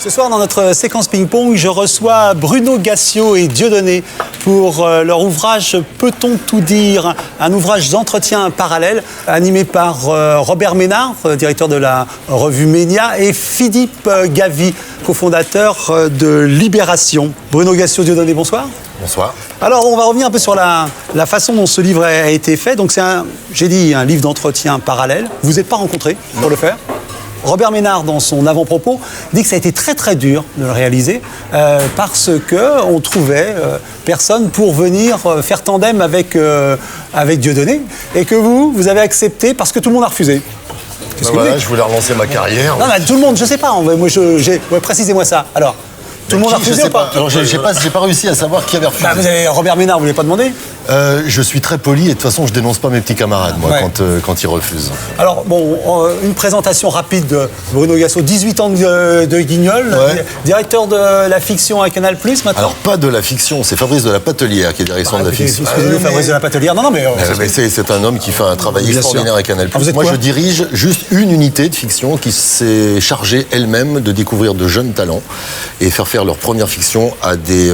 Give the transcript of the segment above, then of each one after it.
Ce soir, dans notre séquence ping-pong, je reçois Bruno Gassio et Dieudonné pour leur ouvrage « Peut-on tout dire ?», un ouvrage d'entretien parallèle animé par Robert Ménard, directeur de la revue Média, et Philippe Gavy, cofondateur de Libération. Bruno Gassio, Dieudonné, bonsoir. Bonsoir. Alors, on va revenir un peu sur la façon dont ce livre a été fait. Donc, c'est j'ai dit, un livre d'entretien parallèle. Vous n'êtes pas rencontrés pour le faire. Robert Ménard, dans son avant-propos, dit que ça a été très très dur de le réaliser parce qu'on trouvait personne pour venir faire tandem avec Dieudonné et que vous avez accepté parce que tout le monde a refusé. Voilà, je voulais relancer ma carrière. Non, mais tout le monde, je sais pas. Précisez-moi ça. Alors, tout le monde a refusé ou pas? Alors, j'ai pas réussi à savoir qui avait refusé. Vous avez Robert Ménard, vous ne l'avez pas demandé? Je suis très poli et de toute façon, je dénonce pas mes petits camarades, moi, quand ils refusent. Alors, bon, une présentation rapide de Bruno Gassio, 18 ans de Guignol, directeur de la fiction à Canal+, maintenant. Alors, pas de la fiction, c'est Fabrice de la Patelière qui est direction de la fiction. Excusez-nous, Fabrice de la Patelière. Non, mais c'est un homme qui fait un travail extraordinaire à Canal+. Moi, je dirige juste une unité de fiction qui s'est chargée elle-même de découvrir de jeunes talents et faire leur première fiction à des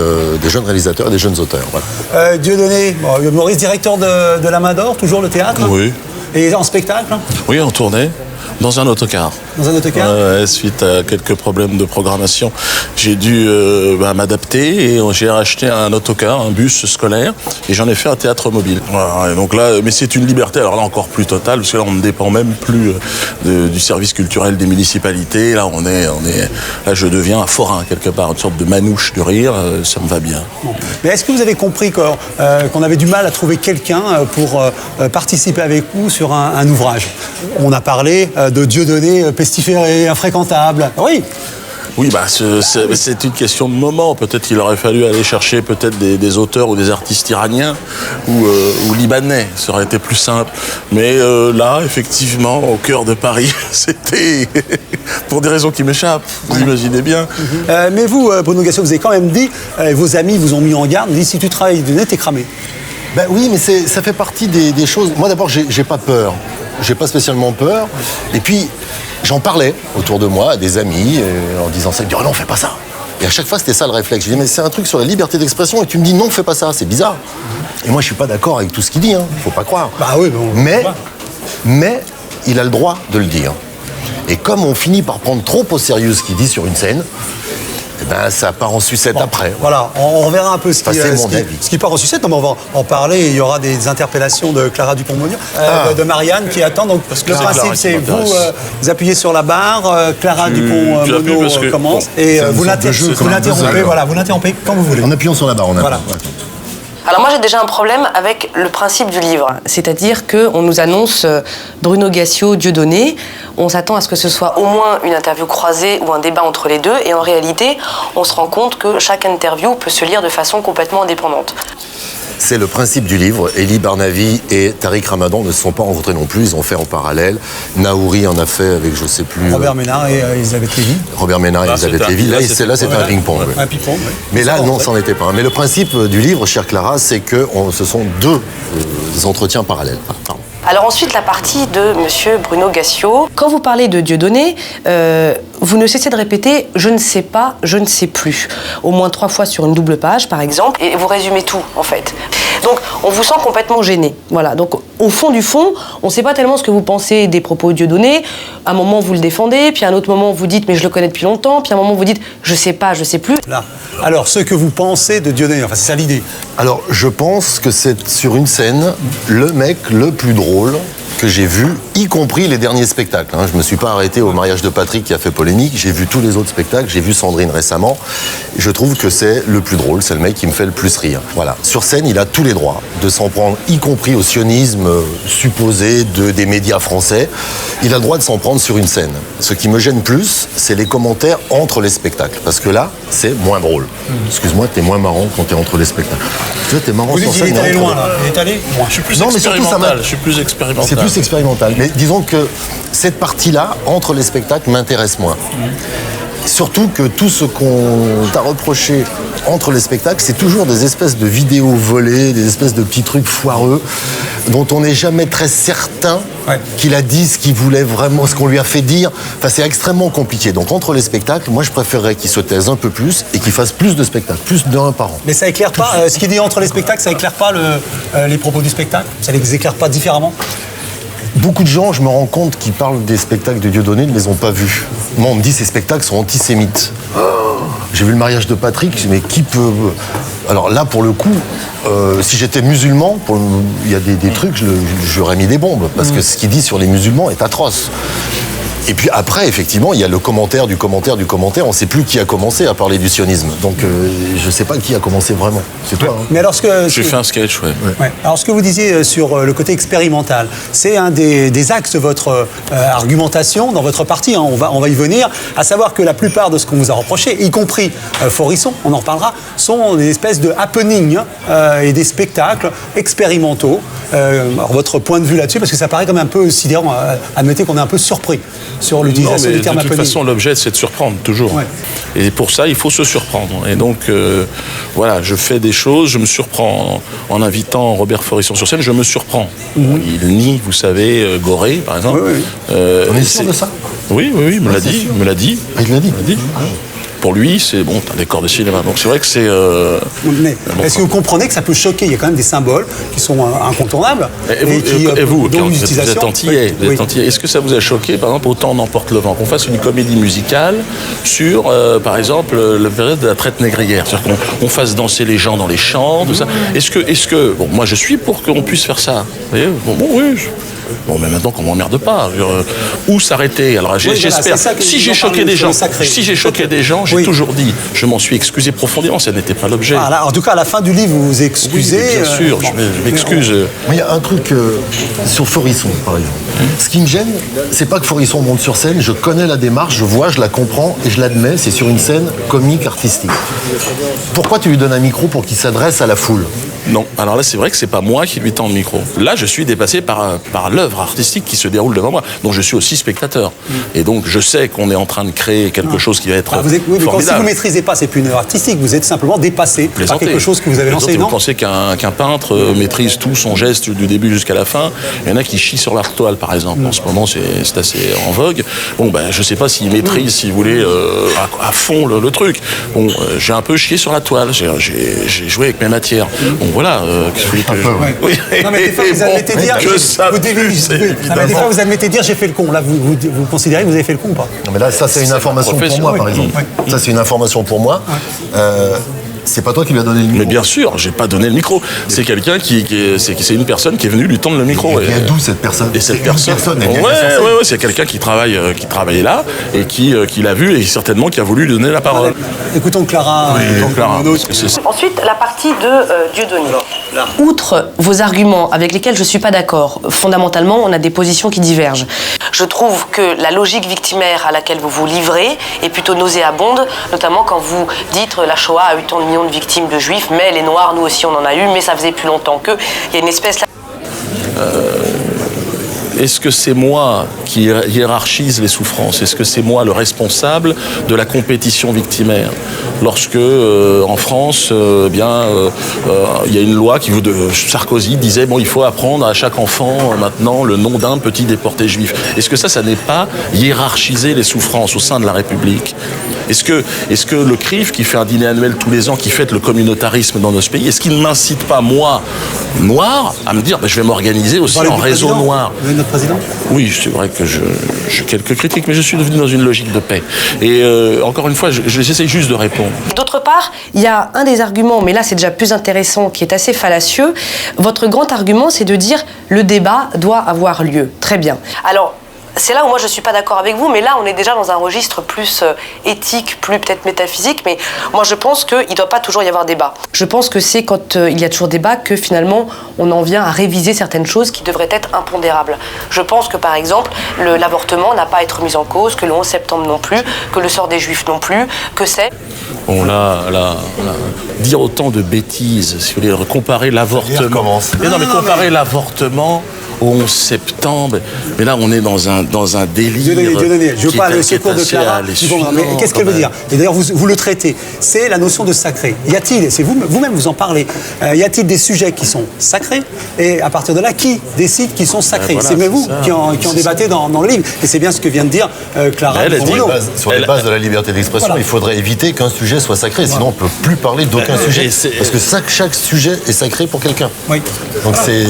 jeunes réalisateurs et des jeunes auteurs. Voilà. Dieudonné, Maurice, directeur de la Main d'Or, toujours le théâtre. Oui. Et en spectacle? Oui, en tournée. Dans un autocar. Dans un autocar? Suite à quelques problèmes de programmation, j'ai dû m'adapter et j'ai racheté un autocar, un bus scolaire, et j'en ai fait un théâtre mobile. Voilà, et donc là, mais c'est une liberté, alors là encore plus totale, parce que là on ne dépend même plus du service culturel des municipalités. Là, là je deviens un forain quelque part, une sorte de manouche du rire, ça me va bien. Bon. Mais est-ce que vous avez compris qu'on avait du mal à trouver quelqu'un pour participer avec vous sur un ouvrage? On a parlé de Dieudonné pestiféré, infréquentable. Oui. Oui, c'est une question de moment. Peut-être qu'il aurait fallu aller chercher des auteurs ou des artistes iraniens ou libanais. Ça aurait été plus simple. Mais là, effectivement, au cœur de Paris, c'était pour des raisons qui m'échappent. Vous imaginez bien. Mais vous, Bruno Gassio, vous avez quand même dit, vos amis vous ont mis en garde, dit si tu travailles du nez, t'es cramé. Ben oui, mais ça fait partie des choses. Moi, d'abord, j'ai pas peur. J'ai pas spécialement peur. Et puis, j'en parlais autour de moi à des amis en disant ça. Ils me disaient, oh non, fais pas ça. Et à chaque fois, c'était ça le réflexe. Je dis, mais c'est un truc sur la liberté d'expression et tu me dis, non, fais pas ça. C'est bizarre. Et moi, je suis pas d'accord avec tout ce qu'il dit. Faut pas croire. Bah oui, bon, mais il a le droit de le dire. Et comme on finit par prendre trop au sérieux ce qu'il dit sur une scène, eh ben, ça part en sucette après. Voilà, on reverra un peu ce qui part en sucette. Non, mais on va en parler. Il y aura des interpellations de Clara Dupont-Moretti, de Marianne qui attend. Donc, le principe, c'est vous appuyez sur la barre, Clara Dupont-Moretti commence, et vous l'interrompez. Voilà, vous l'interrompez quand vous voulez. En appuyant sur la barre, on appuie. Voilà. Alors moi j'ai déjà un problème avec le principe du livre, c'est-à-dire qu'on nous annonce Bruno Gassio, Dieudonné, on s'attend à ce que ce soit au moins une interview croisée ou un débat entre les deux, et en réalité on se rend compte que chaque interview peut se lire de façon complètement indépendante. C'est le principe du livre. Elie Barnavi et Tariq Ramadan ne se sont pas rencontrés non plus, ils ont fait en parallèle. Naouri en a fait avec je sais plus... Robert Ménard et Elisabeth Lévy. Robert Ménard et Elisabeth Lévy. Là, c'était un ping-pong. Un ping-pong, oui. Mais là, non, ça n'en était pas un. Mais le principe du livre, chère Clara, c'est que ce sont deux entretiens parallèles. Pardon. Alors ensuite, la partie de monsieur Bruno Gassio. Quand vous parlez de Dieudonné, vous ne cessez de répéter « je ne sais pas, je ne sais plus ». Au moins 3 fois sur une double page, par exemple, et vous résumez tout, en fait. Donc, on vous sent complètement gêné. Voilà. Donc, au fond du fond, on ne sait pas tellement ce que vous pensez des propos de Dieudonné. À un moment, vous le défendez, puis à un autre moment, vous dites « mais je le connais depuis longtemps », puis à un moment, vous dites « je sais pas, je sais plus ». Là. Alors, ce que vous pensez de Dieudonné, enfin, c'est ça l'idée. Alors, je pense que c'est sur une scène le mec le plus drôle que j'ai vu, y compris les derniers spectacles. Je ne me suis pas arrêté au mariage de Patrick qui a fait polémique, j'ai vu tous les autres spectacles, j'ai vu Sandrine récemment. Je trouve que c'est le plus drôle, c'est le mec qui me fait le plus rire. Voilà. Sur scène, il a tous les droits de s'en prendre, y compris au sionisme supposé des médias français. Il a le droit de s'en prendre sur une scène. Ce qui me gêne plus, c'est les commentaires entre les spectacles. Parce que là, c'est moins drôle. Excuse-moi, t'es moins marrant quand t'es entre les spectacles. Tu vois, t'es marrant sur scène. Il est allé loin, là. Il est allé loin. Je suis plus expérimental. Je suis plus expérimental. C'est plus expérimental. Mais disons que cette partie-là, entre les spectacles, m'intéresse moins. Surtout que tout ce qu'on t'a reproché entre les spectacles, c'est toujours des espèces de vidéos volées, des espèces de petits trucs foireux, dont on n'est jamais très certain qu'il a dit ce qu'il voulait vraiment, ce qu'on lui a fait dire. Enfin, c'est extrêmement compliqué. Donc entre les spectacles, moi je préférerais qu'il se taise un peu plus et qu'il fasse plus de spectacles, plus d'un par an. Mais ça éclaire pas, ce qu'il dit entre les spectacles, ça éclaire pas les propos du spectacle? Ça les éclaire pas différemment? Beaucoup de gens, je me rends compte, qui parlent des spectacles de Dieudonné ne les ont pas vus. Moi, on me dit ces spectacles sont antisémites. J'ai vu le mariage de Patrick, mais qui peut... Alors là, pour le coup, si j'étais musulman, il y a des trucs, j'aurais mis des bombes, parce que ce qu'il dit sur les musulmans est atroce. Et puis après, effectivement, il y a le commentaire du commentaire du commentaire. On ne sait plus qui a commencé à parler du sionisme. Donc, je ne sais pas qui a commencé vraiment. C'est toi. Hein. Mais alors, j'ai fait un sketch, ouais. Alors, ce que vous disiez sur le côté expérimental, c'est un des axes de votre argumentation dans votre parti. Hein. On va y venir. À savoir que la plupart de ce qu'on vous a reproché, y compris Forisson, on en reparlera, sont des espèces de happenings et des spectacles expérimentaux. Alors, votre point de vue là-dessus, parce que ça paraît comme un peu sidérant. Admettez qu'on est un peu surpris sur l'utilisation du terme happening. De toute façon, l'objet, c'est de surprendre, toujours. Ouais. Et pour ça, il faut se surprendre. Et donc, voilà, je fais des choses, je me surprends en invitant Robert Forisson sur scène, je me surprends. Il nie, vous savez, Gorée, par exemple. Oui. On est sûr de ça? Oui, il me l'a dit. Ah, il l'a dit. Pour lui, c'est bon, un décor de cinéma. Donc c'est vrai que c'est... Mais est-ce que vous comprenez que ça peut choquer? Il y a quand même des symboles qui sont incontournables. Et vous, vous êtes antillais. Est-ce que ça vous a choqué, par exemple, Autant n'emporte le vent, qu'on fasse une comédie musicale sur, par exemple, la période de la traite négrière? C'est-à-dire qu'on fasse danser les gens dans les champs, tout ça. Est-ce que... Bon, moi, je suis pour qu'on puisse faire ça. Vous voyez? Oui. Bon, mais maintenant qu'on m'emmerde pas. Où s'arrêter? Alors, j'espère. Si j'ai choqué des gens, j'ai toujours dit, je m'en suis excusé profondément. Ça n'était pas l'objet. Voilà, en tout cas, à la fin du livre, vous vous excusez. Oui, bien sûr, je m'excuse. Il y a un truc sur Forisson, par exemple. Ce qui me gêne, c'est pas que Forisson monte sur scène. Je connais la démarche, je vois, je la comprends et je l'admets. C'est sur une scène comique, artistique. Pourquoi tu lui donnes un micro pour qu'il s'adresse à la foule? Non, alors là c'est vrai que c'est pas moi qui lui tends le micro. Là je suis dépassé par l'œuvre artistique qui se déroule devant moi, dont je suis aussi spectateur. Et donc je sais qu'on est en train de créer quelque chose qui va être formidable. Si vous maîtrisez pas, c'est plus une œuvre artistique, vous êtes simplement dépassé par quelque chose que vous avez lancé, non? Vous pensez qu'un peintre maîtrise tout son geste du début jusqu'à la fin? Il y en a qui chient sur leur toile par exemple. En ce moment c'est assez en vogue. Bon ben je sais pas s'il maîtrise, si vous voulez, à fond le truc. Bon, j'ai un peu chié sur la toile, j'ai joué avec mes matières. Bon, voilà. Oui. Non, mais des fois, vous admettez dire. Des fois, vous admettez dire, j'ai fait le con. Là, vous considérez que vous avez fait le con ou pas? Non, mais là, ça, c'est une information pour moi, par exemple. Ça, c'est une information pour moi. C'est pas toi qui lui as donné le micro? Mais bien sûr, j'ai pas donné le micro. C'est quelqu'un c'est une personne qui est venue lui tendre le micro. Et d'où cette personne? Et cette personne. C'est quelqu'un qui travaillait là et qui l'a vu et certainement qui a voulu lui donner la parole. Écoutons Clara. Ensuite, la partie de Dieudonné. Outre vos arguments avec lesquels je suis pas d'accord, fondamentalement, on a des positions qui divergent. Je trouve que la logique victimaire à laquelle vous vous livrez est plutôt nauséabonde, notamment quand vous dites la Shoah a eu tant de millions de victimes de juifs, mais les noirs, nous aussi on en a eu, mais ça faisait plus longtemps qu'eux. Il y a une espèce... Est-ce que c'est moi qui hiérarchise les souffrances? Est-ce que c'est moi le responsable de la compétition victimaire? Lorsque, en France, il y a une loi Sarkozy disait, bon, il faut apprendre à chaque enfant maintenant le nom d'un petit déporté juif. Est-ce que ça n'est pas hiérarchiser les souffrances au sein de la République? Est-ce que le CRIF, qui fait un dîner annuel tous les ans, qui fête le communautarisme dans notre pays, est-ce qu'il ne m'incite pas, moi, noir, à me dire, je vais m'organiser aussi en réseau noir? Vous êtes notre président? Oui, c'est vrai que j'ai quelques critiques, mais je suis devenu dans une logique de paix. Et encore une fois, j'essaie juste de répondre. D'autre part, il y a un des arguments, mais là c'est déjà plus intéressant, qui est assez fallacieux. Votre grand argument, c'est de dire le débat doit avoir lieu. Très bien. Alors, c'est là où moi je ne suis pas d'accord avec vous, mais là on est déjà dans un registre plus éthique, plus peut-être métaphysique, mais moi je pense qu'il ne doit pas toujours y avoir débat. Je pense que c'est quand il y a toujours débat que finalement on en vient à réviser certaines choses qui devraient être impondérables. Je pense que par exemple l'avortement n'a pas à être mis en cause, que le 11 septembre non plus, que le sort des juifs non plus, que c'est... Bon là, dire autant de bêtises, si vous voulez, comparer l'avortement... Mais non, mais comparer l'avortement au 11 septembre. Mais là, on est dans un délire. Dieudonné, je parle le secours de Clara. Mais qu'est-ce qu'elle veut dire? Et d'ailleurs, vous le traitez. C'est la notion de sacré. Y a-t-il, et c'est vous-même vous en parlez, y a-t-il des sujets qui sont sacrés? Et à partir de là, qui décide qu'ils sont sacrés? Voilà, c'est même vous ça. qui en débattez dans le livre. Et c'est bien ce que vient de dire Clara. Elle a dit, Sur les bases de la liberté d'expression, Voilà. il faudrait éviter qu'un sujet soit sacré, sinon on ne peut plus parler d'aucun sujet. Parce que chaque sujet est sacré pour quelqu'un. Oui. Donc c'est...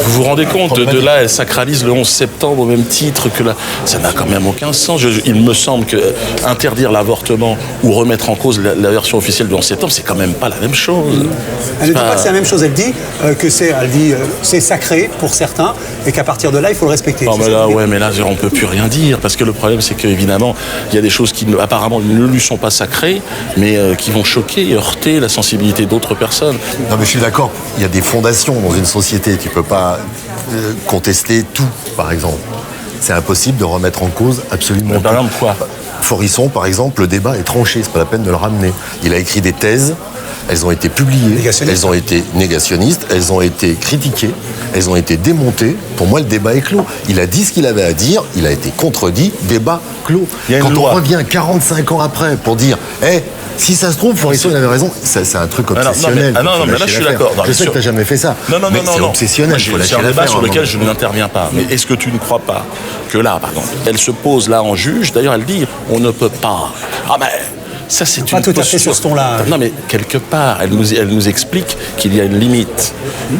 Vous vous rendez compte de là, elle sacralise le 11 septembre au même titre que là. Ça n'a quand même aucun sens. Il me semble que interdire l'avortement ou remettre en cause la version officielle du 11 septembre, c'est quand même pas la même chose. Elle ne dit pas que c'est la même chose. Elle dit que c'est sacré pour certains et qu'à partir de là, il faut le respecter. Non, mais là, mais là, on peut plus rien dire parce que le problème, c'est qu'évidemment, il y a des choses qui apparemment ne lui sont pas sacrées, mais qui vont choquer et heurter la sensibilité d'autres personnes. Non mais je suis d'accord, il y a des fondations dans une société, tu ne peux pas contester tout, par exemple. C'est impossible de remettre en cause absolument tout. Par exemple, quoi? Forisson, par exemple, le débat est tranché, c'est pas la peine de le ramener. Il a écrit des thèses, elles ont été publiées, elles ont été négationnistes, elles ont été critiquées, elles ont été démontées. Pour moi, le débat est clos. Il a dit ce qu'il avait à dire, il a été contredit, débat clos. Quand on revient 45 ans après pour dire si ça se trouve, Forisson, il avait raison. C'est un truc obsessionnel. Mais là, je suis d'accord. Je sais que tu n'as jamais fait ça. Non. C'est obsessionnel. C'est un débat sur lequel je n'interviens pas. Mais est-ce que tu ne crois pas que là, pardon, elle se pose là en juge. D'ailleurs, elle dit on ne peut pas. Ah ben. Ça, c'est pas tout à fait sur ce ton-là. Non, mais quelque part, elle nous explique qu'il y a une limite.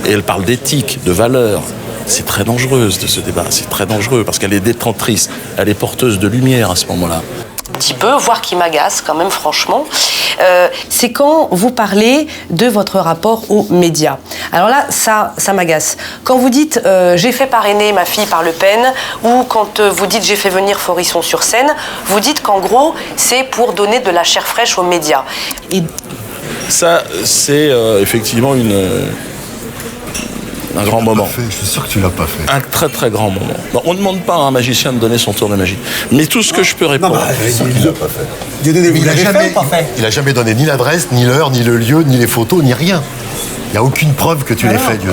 Et elle parle d'éthique, de valeurs. C'est très dangereuse de ce débat. C'est très dangereux parce qu'elle est détentrice. Elle est porteuse de lumière à ce moment-là. Un petit peu, voire qui m'agace quand même, franchement, c'est quand vous parlez de votre rapport aux médias. Alors là, ça m'agace. Quand vous dites j'ai fait parrainer ma fille par Le Pen, ou quand vous dites j'ai fait venir Forisson sur scène, vous dites qu'en gros, c'est pour donner de la chair fraîche aux médias. Et... Ça, c'est effectivement un grand moment. Je suis sûr que tu l'as pas fait. Un très très grand moment. Bon, on ne demande pas à un magicien de donner son tour de magie. Mais tout ce que je peux répondre... Il n'a jamais donné ni l'adresse, ni l'heure, ni le lieu, ni les photos, ni rien. Il n'y a aucune preuve que tu l'aies fait, Dieu.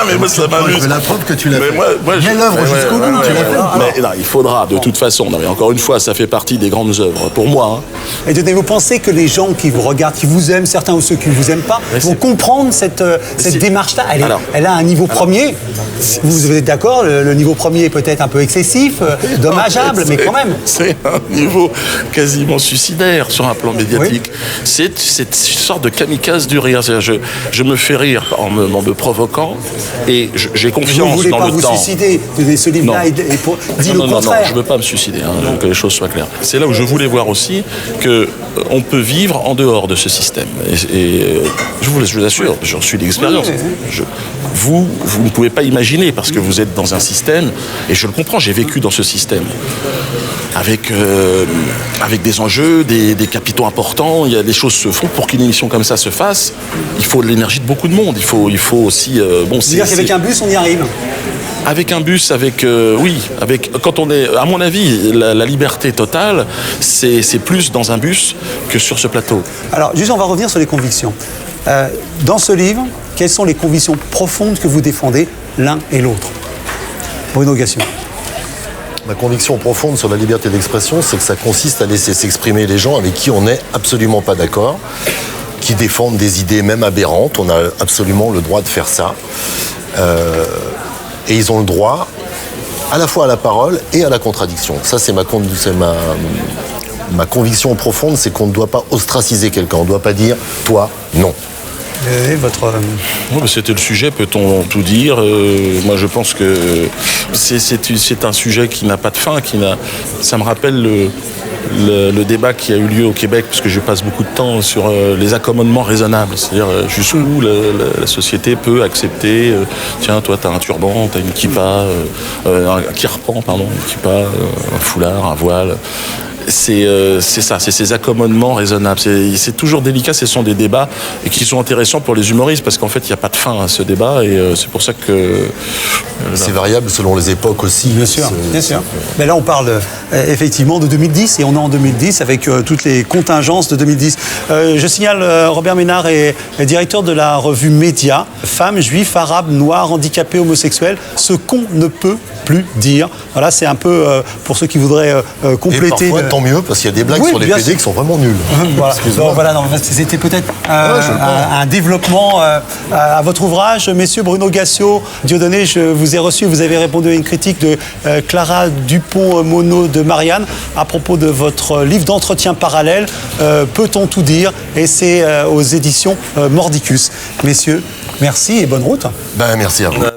Mais moi, ça m'amuse. La preuve que tu l'as fait. Mais l'œuvre jusqu'au bout, tu l'as fait. Mais là, il faudra, de toute façon. Non, mais encore une fois, ça fait partie des grandes œuvres. Pour moi. Et vous pensez que les gens qui vous regardent, qui vous aiment, certains ou ceux qui ne vous aiment pas, vont comprendre cette démarche-là? Elle a un niveau premier. Vous êtes d'accord? Le niveau premier est peut-être un peu excessif, dommageable, mais quand même. C'est un niveau quasiment suicidaire sur un plan médiatique. Oui. C'est cette sorte de kamikaze du rire. Je me fais rire en me provoquant et j'ai confiance dans le temps. Vous ne voulez pas vous suicider? Ce livre-là dit le contraire. Non, je ne veux pas me suicider, donc que les choses soient claires. C'est là où je voulais voir aussi qu'on peut vivre en dehors de ce système. Et je vous assure, j'en suis d'expérience. Vous ne pouvez pas imaginer parce que vous êtes dans un système, et je le comprends, j'ai vécu dans ce système. Avec des enjeux, des capitaux importants, les choses se font. Pour qu'une émission comme ça se fasse, il faut de l'énergie de beaucoup de monde. Il faut aussi... C'est-à-dire qu'avec un bus, on y arrive? Avec un bus, quand on est... À mon avis, la liberté totale, c'est plus dans un bus que sur ce plateau. Alors, juste, on va revenir sur les convictions. Dans ce livre, quelles sont les convictions profondes que vous défendez l'un et l'autre? Bruno Gassio. Ma conviction profonde sur la liberté d'expression, c'est que ça consiste à laisser s'exprimer les gens avec qui on n'est absolument pas d'accord, qui défendent des idées même aberrantes. On a absolument le droit de faire ça. Et ils ont le droit à la fois à la parole et à la contradiction. Ça, c'est ma conviction profonde, c'est qu'on ne doit pas ostraciser quelqu'un. On ne doit pas dire « toi, non ». C'était le sujet, peut-on tout dire? Moi, je pense que c'est un sujet qui n'a pas de fin. Ça me rappelle le débat qui a eu lieu au Québec, parce que je passe beaucoup de temps sur les accommodements raisonnables. C'est-à-dire jusqu'où la société peut accepter tiens, toi, tu as un turban, tu as une kippa, un kirpan, pardon, une kippa, un foulard, un voile. c'est ça, c'est ces accommodements raisonnables. C'est toujours délicat, ce sont des débats et qui sont intéressants pour les humoristes parce qu'en fait, il n'y a pas de fin à ce débat et c'est pour ça que... c'est variable selon les époques aussi. Bien sûr, bien sûr. Mais là, on parle effectivement de 2010 et on est en 2010 avec toutes les contingences de 2010. Je signale, Robert Ménard est directeur de la revue Média, femmes, juifs, arabes, noirs, handicapés, homosexuels, ce qu'on ne peut plus dire. Voilà, c'est un peu pour ceux qui voudraient compléter. Et parfois, tant mieux, parce qu'il y a des blagues sur les PD qui sont vraiment nulles. Voilà, c'était peut-être un développement à votre ouvrage. Messieurs, Bruno Gassio, Dieudonné, je vous ai reçu, vous avez répondu à une critique de Clara Dupont-Mono de Marianne à propos de votre livre d'entretien parallèle, Peut-on tout dire? Et c'est aux éditions Mordicus. Messieurs, merci et bonne route. Merci à vous.